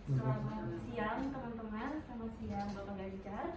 Selamat siang teman-teman, selamat siang Bapak Ganjar.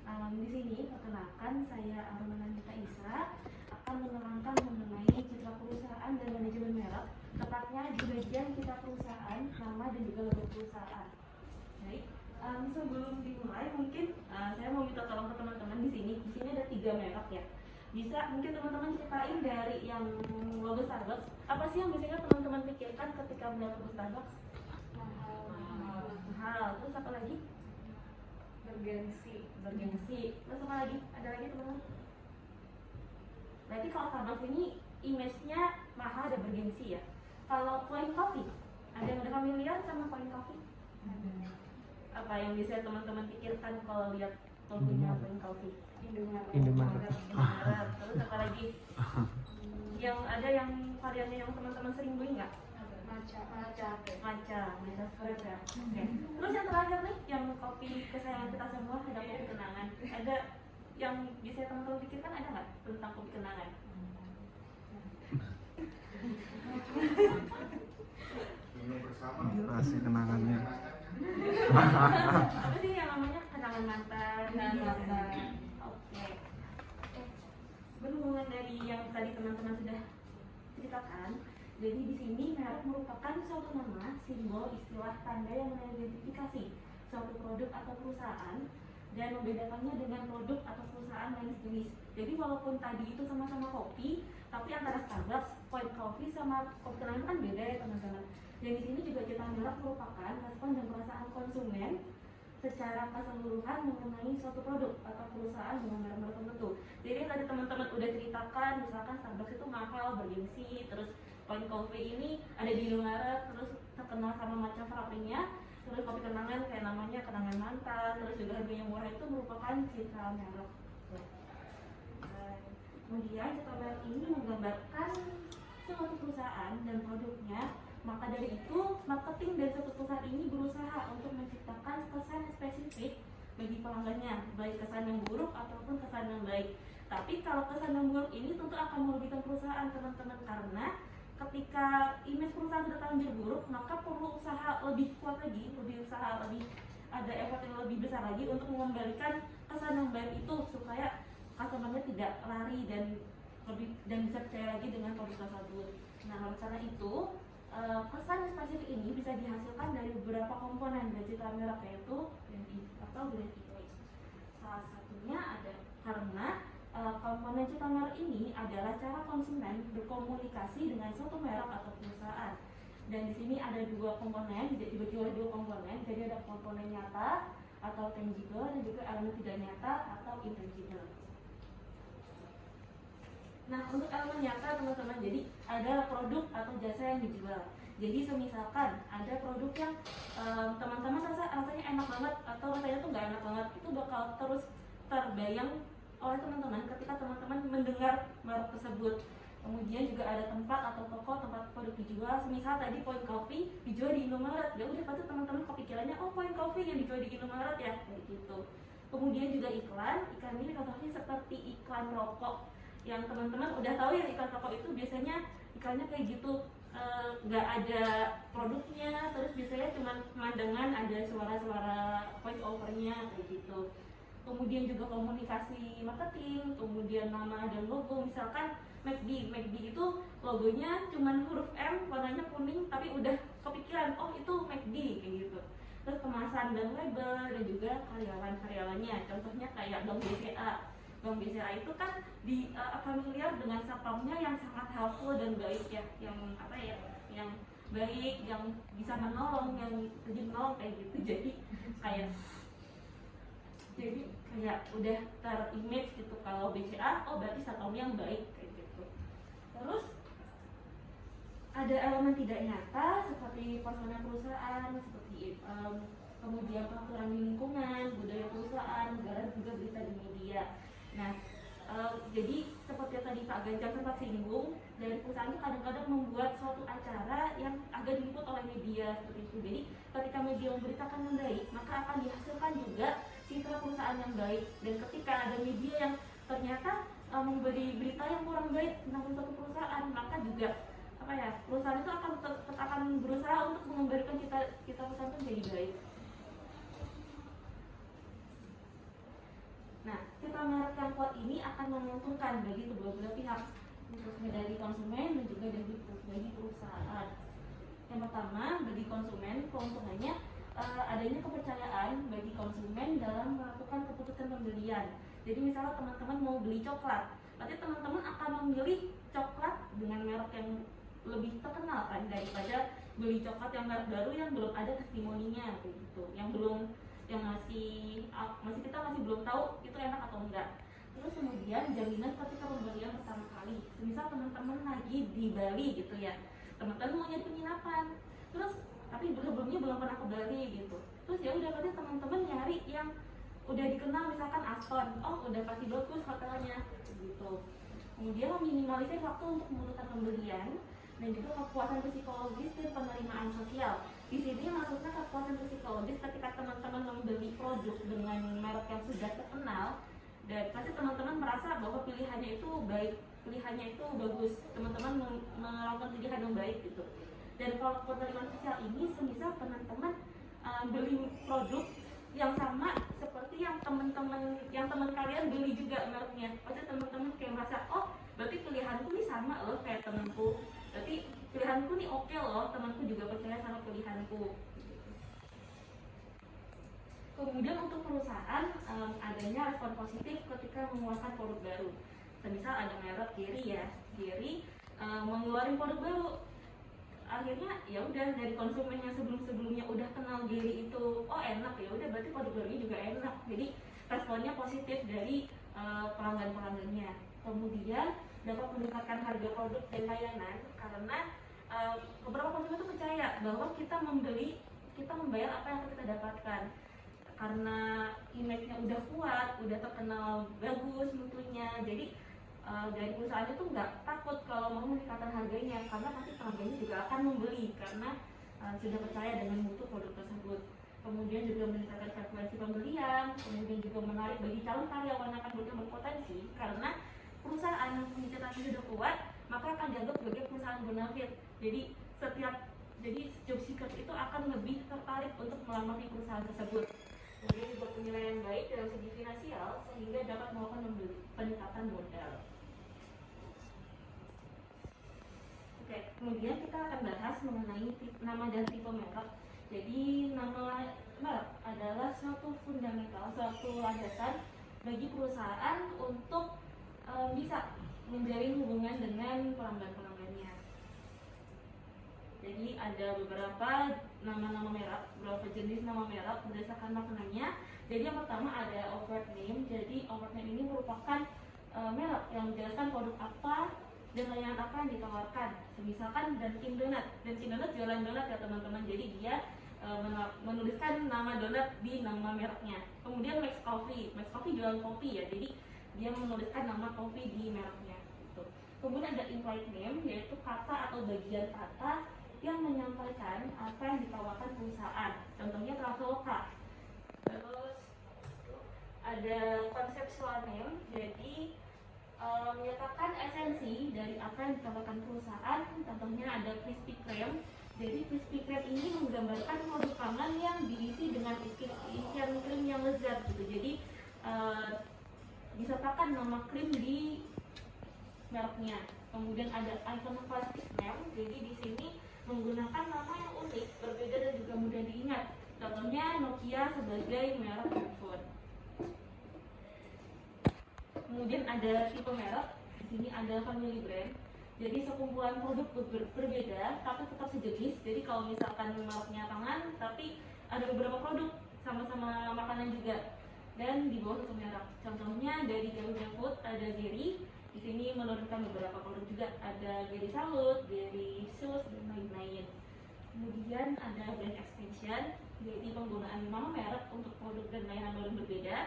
Di sini perkenalkan saya Armanita Isa akan menerangkan mengenai citra perusahaan dan manajemen merek, tepatnya di bagian citra perusahaan, nama dan juga logo perusahaan. Baik, sebelum dimulai mungkin saya mau minta tolong ke teman-teman di sini. Di sini ada 3 merek ya. Bisa mungkin teman-teman ceritain dari yang logo Starbucks. Apa sih yang biasanya teman-teman pikirkan ketika melihat logo Starbucks? Mahal. Terus apa lagi? Bergengsi. Terus apa lagi? Ada lagi teman-teman? Berarti kalau Starbucks ini image-nya mahal dan bergengsi ya. Kalau Point Coffee, ada yang udah familiar sama Point Coffee? Apa yang bisa teman-teman pikirkan kalau lihat logonya Point Coffee? Indomaret. Terus apa lagi? Yang ada yang variannya yang teman-teman sering beli nggak? Matcha fruit ya. Oke. Terus yang terakhir nih, yang kopi kesayangan kita semua, ada kopi kenangan. Ada yang bisa teman-teman pikirkan, ada nggak tentang kopi kenangan? Durasi kenangannya. Apa sih yang namanya kenangan mantan? Oke. Berhubungan dari yang tadi teman-teman sudah ceritakan, jadi di sini merek merupakan suatu nama, simbol, istilah, tanda yang mengidentifikasi suatu produk atau perusahaan dan membedakannya dengan produk atau perusahaan lain sejenis. Jadi walaupun tadi itu sama-sama kopi, tapi antara Starbucks, Point Coffee sama kopi kenangan kan beda ya teman-teman. Dan di sini juga citra merek merupakan respon dan perasaan konsumen secara keseluruhan mengenai suatu produk atau perusahaan dengan merek-merek tertentu. Jadi tadi teman-teman udah ceritakan, misalkan Starbucks itu mahal, bergengsi, terus Point Coffee ini ada di Indomaret, terus terkenal sama matcha frappe-nya, terus kopi kenangan kayak namanya kenangan mantan, terus juga harganya murah, itu merupakan citra merek. Kemudian citra merek ini menggambarkan suatu perusahaan dan produknya. Maka dari itu, marketing dari suatu perusahaan ini berusaha untuk menciptakan kesan yang spesifik bagi pelanggannya, baik kesan yang buruk ataupun kesan yang baik. Tapi kalau kesan yang buruk ini tentu akan merugikan perusahaan teman-teman, karena ketika image perusahaan sudah terlanjur buruk, maka perlu usaha lebih kuat lagi, ada effort yang lebih besar lagi untuk mengembalikan kesan yang baik itu supaya customer-nya tidak lari dan bisa percaya lagi dengan produk tersebut. Nah, oleh karena itu kesan spesifik ini bisa dihasilkan dari beberapa komponen dari citra merek, yaitu brand image. Salah satunya ada karena komponen citra merek ini adalah cara konsumen berkomunikasi dengan suatu merek atau perusahaan. Dan di sini ada 2 komponen, dibagi oleh 2 komponen. Jadi ada komponen nyata atau tangible dan juga elemen tidak nyata atau intangible. Nah, untuk elemen nyata teman-teman, jadi ada produk atau jasa yang dijual. Jadi semisalkan ada produk yang teman-teman rasanya enak banget atau rasanya tuh nggak enak banget, itu bakal terus terbayang oleh teman-teman ketika teman-teman mendengar merek tersebut. Kemudian juga ada tempat atau toko tempat produk dijual. Semisal tadi Point Coffee dijual di Indomaret, ya udah pasti teman-teman kepikirannya, oh Point Coffee yang dijual di Indomaret ya, kayak gitu. Kemudian juga iklan ini contohnya seperti iklan rokok yang teman-teman udah tahu ya, iklan rokok itu biasanya iklannya kayak gitu, nggak ada produknya, terus biasanya cuma pemandangan, ada suara-suara voice overnya kayak gitu. Kemudian juga komunikasi marketing, kemudian nama dan logo, misalkan McD itu logonya cuma huruf M, warnanya kuning, tapi udah kepikiran, oh itu McD kayak gitu. Terus kemasan dan label dan juga karyawan-karyawannya, contohnya kayak Bank BCA. Bank BCA itu kan familiar dengan satpamnya yang sangat helpful dan baik ya, yang baik, yang bisa menolong, yang rajin menolong kayak gitu. Jadi kayak udah ter-image gitu kalau BCA, oh berarti satpamnya yang baik kayak gitu. Terus ada elemen tidak nyata seperti personel perusahaan, seperti kemudian peraturan di lingkungan, budaya perusahaan, negara, juga berita di media. Nah, jadi seperti tadi Pak Ganjar sempat singgung, dari perusahaan itu kadang-kadang membuat suatu acara yang agak diliput oleh media seperti itu. Jadi ketika media memberitakan yang baik, maka akan dihasilkan juga citra perusahaan yang baik. Dan ketika ada media yang ternyata memberi berita yang kurang baik tentang suatu perusahaan, maka juga perusahaan itu akan berusaha untuk mengembalikan citra perusahaan itu menjadi baik. Nah, citra merek yang kuat ini akan menguntungkan bagi kedua belah pihak, khususnya dari konsumen dan juga bagi perusahaan. Yang pertama, bagi konsumen keuntungannya adanya kepercayaan bagi konsumen dalam melakukan keputusan pembelian. Jadi misalnya teman-teman mau beli coklat, berarti teman-teman akan memilih coklat dengan merek yang lebih terkenal kan, daripada beli coklat yang merek baru yang belum ada testimoninya begitu, yang masih kita masih belum tahu itu enak atau enggak. Terus kemudian jaminan ketika pembelian pertama kali, misal teman-teman lagi di Bali gitu ya, teman-teman mau nyari penginapan, terus tapi sebelumnya belum pernah ke Bali gitu, terus ya udah berarti teman-teman nyari yang udah dikenal, misalkan Aston, oh udah pasti bagus hotelnya gitu. Kemudian meminimalisir waktu untuk memutuskan pembelian dan juga kepuasan psikologis dan penerimaan sosial. Di sini maksudnya kepuasan psikologis ketika teman-teman membeli produk dengan merek yang sudah terkenal, dan pasti teman-teman merasa bahwa pilihannya itu baik, pilihannya itu bagus, teman-teman melakukan pilihan yang baik gitu. Dan kalau penerimaan sosial ini semisal teman-teman beli produk yang sama seperti yang teman kalian beli juga mereknya, pasti teman-teman kayak merasa, oh berarti pilihanku ini sama loh kayak temanku, berarti pilihanku nih oke loh, temanku juga percaya sama pilihanku. Kemudian untuk perusahaan adanya respon positif ketika mengeluarkan produk baru. Semisal ada merek Geri mengeluarkan produk baru, akhirnya ya udah dari konsumen yang sebelumnya udah kenal Geri itu, oh enak, ya udah berarti produk barunya juga enak. Jadi responnya positif dari pelanggan-pelanggannya. Kemudian dapat meningkatkan harga produk dan layanan karena beberapa konsumen itu percaya bahwa kita membayar apa yang kita dapatkan, karena image-nya udah kuat, udah terkenal bagus mutunya. Jadi dari perusahaan itu nggak takut kalau mau meningkatkan harganya, karena pasti pelanggannya juga akan membeli karena sudah percaya dengan mutu produk tersebut. Kemudian juga meningkatkan frekuensi pembelian, kemudian juga menarik bagi calon karyawan yang akan berpotensi, karena perusahaan yang punya citra sudah kuat maka akan dianggap sebagai perusahaan bonafit. Jadi job seeker itu akan lebih tertarik untuk melamar di perusahaan tersebut. Kemudian juga penilaian baik dalam segi finansial sehingga dapat melakukan peningkatan modal. Oke, kemudian kita akan bahas mengenai nama dan tipe merek. Jadi nama merek adalah suatu fundamental, suatu landasan bagi perusahaan untuk bisa menjalin hubungan dengan pelanggan-pelanggannya. Jadi ada beberapa nama-nama merek, beberapa jenis nama merek berdasarkan maknanya. Jadi yang pertama ada overt name. Jadi overt name ini merupakan merek yang menjelaskan produk apa dan layanan apa yang ditawarkan. Misalkan Dunkin Donut jualan donat ya teman-teman. Jadi dia menuliskan nama donat di nama mereknya. Kemudian Max Coffee jualan kopi ya. Jadi dia menuliskan nama kopi di mereknya. Gitu. Kemudian ada implied name, yaitu kata atau bagian kata yang menyampaikan apa yang ditawarkan perusahaan. Contohnya Traveloka. Terus ada conceptual name, jadi menyatakan esensi dari apa yang ditawarkan perusahaan. Contohnya ada Krispy Kreme. Jadi Krispy Kreme ini menggambarkan produk pangan yang diisi dengan isian krim yang lezat gitu. Jadi disertakan nama krim di mereknya. Kemudian ada iconoclastic name, jadi di sini menggunakan nama yang unik, berbeda dan juga mudah diingat. Contohnya Nokia sebagai merek handphone. Kemudian ada tipe merek, di sini ada family brand. Jadi sekumpulan produk berbeda tapi tetap sejenis. Jadi kalau misalkan mereknya pangan, tapi ada beberapa produk sama-sama makanan juga dan di bawah satu merek. Contohnya dari Garuda Food ada Geri. Di sini menurunkan beberapa produk juga, ada Geri Salut, Geri Sus dan lain-lain. Kemudian ada brand extension, jadi penggunaan nama merek untuk produk dan layanan baru berbeda.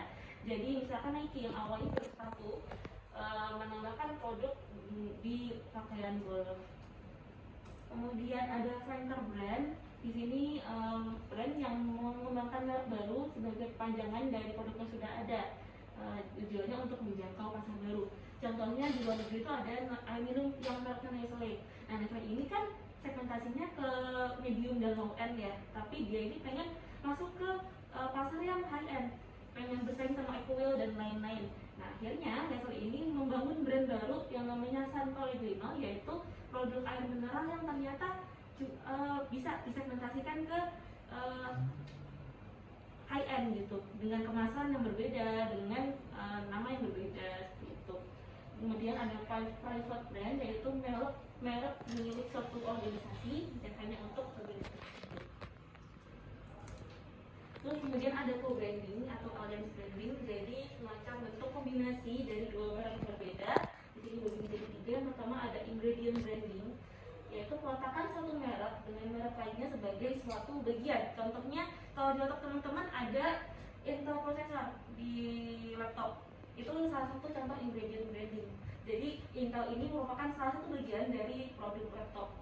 Jadi misalkan Nike yang awalnya bersepatu menambahkan produk di pakaian golf. Kemudian ada flanker brand. Di sini brand yang mengembangkan merek baru sebagai panjangan dari produk yang sudah ada. Tujuannya untuk menjangkau pasar baru. Contohnya di luar negeri itu ada air minum yang mereknya Nestle. Nah, Nestle ini kan segmentasinya ke medium dan low end ya, tapi dia ini pengen masuk ke pasar yang high end, pengen bersaing sama Equil dan lain-lain. Nah akhirnya Level ini membangun brand baru yang namanya Sun Pellegrino, yaitu produk air mineral yang ternyata bisa disegmentasikan ke high end gitu, dengan kemasan yang berbeda, dengan nama yang berbeda gitu. Kemudian ada private brand, yaitu merek milik suatu organisasi dan hanya untuk organisasi. Terus kemudian ada co-branding atau alliance branding, jadi semacam bentuk kombinasi dari dua merek yang berbeda. Di sini bagi menjadi tiga. Yang pertama ada ingredient branding, yaitu peletakan suatu merek dengan merek lainnya sebagai suatu bagian. Contohnya kalau di otak teman-teman ada Intel processor di laptop, itu salah satu contoh ingredient branding. Jadi Intel ini merupakan salah satu bagian dari produk laptop.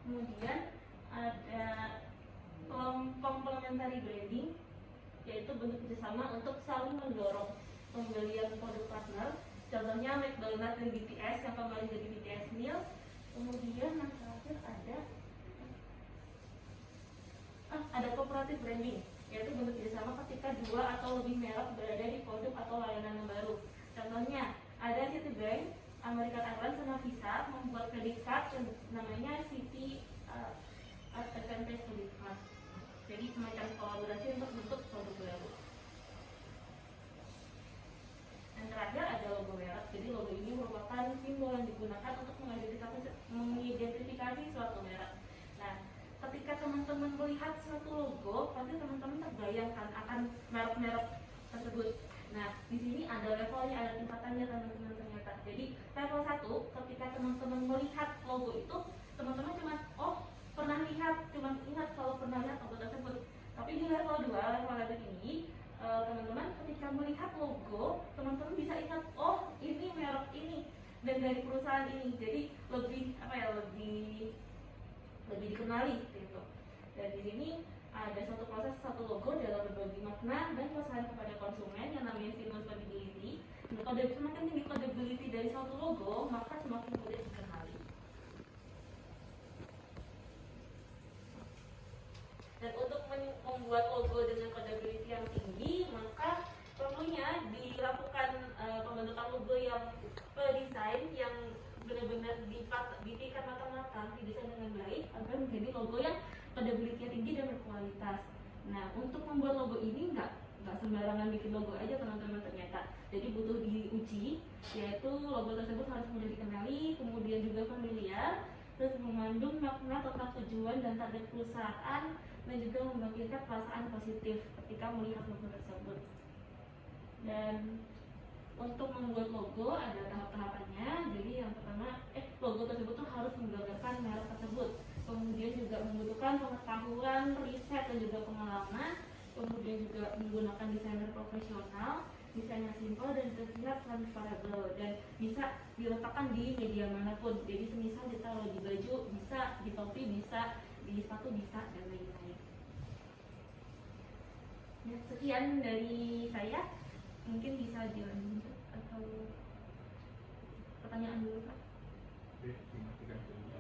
Kemudian ada complementary branding, yaitu bentuk kerjasama untuk saling mendorong pembelian produk partner. Contohnya McDonald's dan BTS yang kembali jadi BTS Meals. Kemudian yang terakhir ada cooperative branding, yaitu bentuk kerjasama ketika dua atau lebih merek berada di produk atau layanan yang baru. Contohnya ada Citibank, American Airlines sama Visa membuat credit card yang namanya Citi Advantage Credit Card. Jadi semacam kolaborasi untuk bentuk produk baru. Yang terakhir ada logo merek. Jadi logo ini merupakan simbol yang digunakan untuk mengidentifikasi suatu merek. Nah, ketika teman-teman melihat suatu logo, pasti teman-teman terbayangkan akan merek-merek tersebut. Nah, di sini ada levelnya, ada tingkatannya teman-teman ternyata. Jadi level 1, ketika teman-teman melihat logo itu, teman-teman cuma pernah lihat, cuma ingat kalau pernah lihat logo tersebut. Tapi di level 2, level ini, teman-teman ketika melihat logo, teman-teman bisa ingat, ini merek ini dan dari perusahaan ini. Jadi lebih dikenali gitu. Dan di sini ada suatu proses, satu logo dalam berbagi makna dan pesan kepada konsumen yang namanya simbol credibility. Semakin tinggi credibility dari suatu logo, maka semakin mudah dikenali. Dan untuk membuat logo dengan credibility yang tinggi, maka perlunya dilakukan pembentukan logo yang desain yang benar-benar dipikirkan matang-matang, didesain dengan baik agar menjadi logo yang credibility tinggi dan berkualitas. Nah, untuk membuat logo ini nggak sembarangan bikin logo aja teman-teman ternyata. Jadi butuh diuji, yaitu logo tersebut harus mudah dikenali, kemudian juga familiar, terus mengandung makna tentang tujuan dan target perusahaan, dan juga membangkitkan perasaan positif ketika melihat logo tersebut. Dan untuk membuat logo ada tahap-tahapannya. Jadi yang pertama, logo tersebut tuh harus menggambarkan merek tersebut. Kemudian juga membutuhkan pengetahuan, riset dan juga pengalaman. Kemudian juga menggunakan desainer profesional, desain yang simpel dan terlihat transferable dan bisa diletakkan di media manapun. Jadi semisal ditaruh di baju bisa, di topi bisa, di sepatu bisa, dan lain-lain. Ya, sekian dari saya. Mungkin bisa dilanjut atau pertanyaan dulu, Pak. Oke, terima kasih.